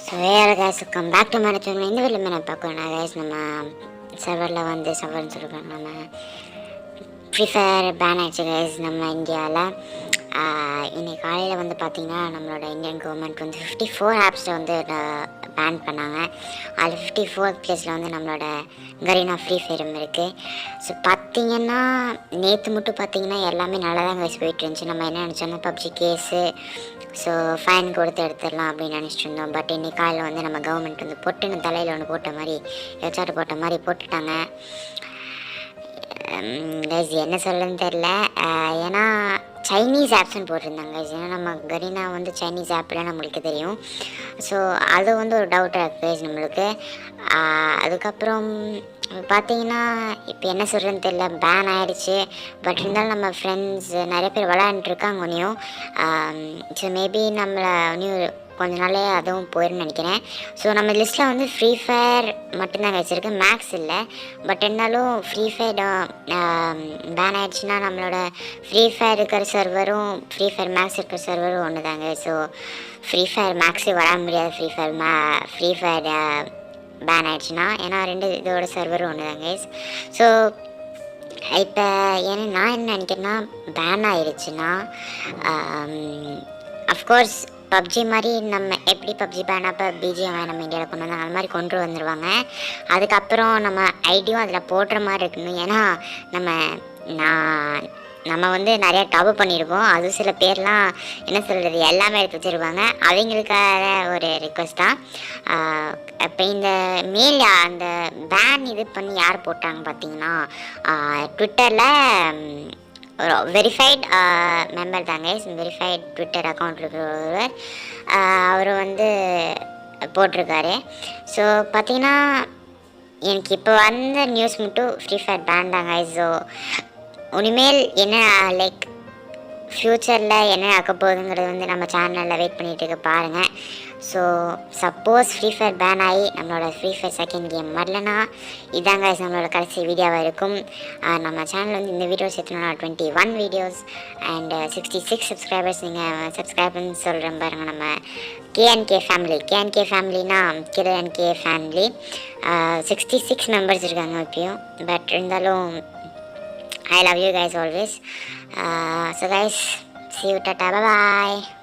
So வேறு guys come back to manage இந்த வீட்டில் நான் பார்க்கணும் கைஸ். நம்ம சர்வரில் வந்து சர்வர்னு சொல்லிருக்கோம். நம்ம ஃப்ரீ ஃபயர் பேன் ஆகிடுச்சு கைஸ் நம்ம இந்தியாவில். இன்றைக்கி காலையில் வந்து பார்த்திங்கன்னா நம்மளோட இந்தியன் கவர்மெண்ட் வந்து 54 ஆப்ஸில் வந்து பேன் பண்ணாங்க. அதில் 54th பிளேஸில் வந்து நம்மளோட கரீனா ஃப்ரீ ஃபயரும் இருக்குது. ஸோ பார்த்திங்கன்னா நேற்று மட்டும் பார்த்திங்கன்னா எல்லாமே நல்லா தான் கைஸ் போயிட்டு இருந்துச்சு. நம்ம என்ன நினச்சோன்னா பப்ஜி கேஸு ஸோ ஃபைன் கொடுத்து எடுத்துடலாம் அப்படின்னு நினச்சிட்டு இருந்தோம். பட் இன்றைக்கி காலையில் வந்து நம்ம கவர்மெண்ட் வந்து பொட்டுன்னு தலையில் ஒன்று போட்ட மாதிரி எச்சாட்டு போட்ட மாதிரி போட்டுட்டாங்க கைஸ். என்ன சொல்லுன்னு தெரில. ஏன்னா சைனீஸ் ஆப்ஸ்ன்னு போட்டிருந்தாங்க கைஸ். ஏன்னா நம்ம கரீனா வந்து சைனீஸ் ஆப்பில் நம்மளுக்கு தெரியும். ஸோ அது வந்து ஒரு டவுட்டாக இருக்குது கைஸ் நம்மளுக்கு. அதுக்கப்புறம் பார்த்தீங்கன்னா இப்போ என்ன சொல்கிறேன்னு தெரியல, பேன் ஆகிடுச்சு. பட் இருந்தாலும் நம்ம ஃப்ரெண்ட்ஸ் நிறைய பேர் விளையாண்டுருக்காங்க ஒன்றையும். ஸோ மேபி நம்மளை ஒன்றையும் கொஞ்ச நாளே அதுவும் போயிடும்னு நினைக்கிறேன். ஸோ நம்ம லிஸ்ட்டில் வந்து ஃப்ரீ ஃபயர் மட்டும்தான் வச்சுருக்கு, மேக்ஸ் இல்லை. பட் இருந்தாலும் ஃப்ரீ ஃபயர் பேன் ஆகிடுச்சுன்னா நம்மளோட ஃப்ரீ ஃபயர் இருக்கிற சர்வரும் ஃப்ரீ ஃபயர் மேக்ஸ் இருக்கிற சர்வரும் ஒன்று தாங்க. ஸோ ஃப்ரீ ஃபயர் மேக்ஸே வர முடியாது ஃப்ரீ ஃபயர் பேன் ஆகிடுச்சுன்னா. ஏன்னா ரெண்டு இதோட சர்வரும் ஒன்று தாங்க. ஸோ இப்போ ஏன்னா நான் என்ன நினைக்கிறேன்னா, பேன் ஆகிடுச்சுன்னா அஃப்கோர்ஸ் பப்ஜி மாதிரி நம்ம எப்படி பப்ஜி பேன் அப்போ பிஜிஎம் நம்ம இந்தியாவில் கொண்டு வந்தாங்க, அது மாதிரி கொண்டு வந்துடுவாங்க. அதுக்கப்புறம் நம்ம ஐடியும் அதில் போடுற மாதிரி இருக்கணும். ஏன்னா நம்ம வந்து நிறையா டாப் பண்ணியிருக்கோம். அது சில பேர்லாம் என்ன சொல்கிறது எல்லாமே எடுத்து வச்சுருவாங்க. அவங்களுக்காக ஒரு ரிக்வெஸ்ட்டாக இப்போ இந்த மேல் அந்த பேன் இது பண்ணி யார் போட்டாங்க பார்த்தீங்கன்னா, ட்விட்டரில் ஒரு வெரிஃபைட் மெம்பர் தாங்க. வெரிஃபைட் ட்விட்டர் அக்கௌண்ட் இருக்கிறவர் அவர் வந்து போட்டிருக்காரு. ஸோ பார்த்திங்கன்னா எனக்கு இப்போ வந்த நியூஸ் மட்டும் ஃப்ரீ ஃபயர் பேன் தாங்க. ஸோ இனிமேல் என்ன லைக் ஃப்யூச்சரில் என்ன ஆக்க போகுதுங்கிறது வந்து நம்ம சேனலில் வெயிட் பண்ணிகிட்டு இருக்க பாருங்கள். So suppose free fire ban ஆகி நம்மளோட ஃப்ரீ ஃபயர் செகண்ட் கேம் வரலன்னா இதாங்க நம்மளோட கடைசி வீடியோவாக இருக்கும். நம்ம சேனல் வந்து இந்த வீடியோ சேர்த்துனா 21 வீடியோஸ் அண்ட் 66 சப்ஸ்கிரைபர்ஸ். நீங்கள் சப்ஸ்கிரைபர்னு சொல்கிறேன் பாருங்கள். நம்ம கேஎன்கே ஃபேமிலினா கேஎன்கே ஃபேமிலி 66 மெம்பர்ஸ் இருக்காங்க இப்பயும். பட் இருந்தாலும் I love you guys always. So guys, see you, tata, bye bye.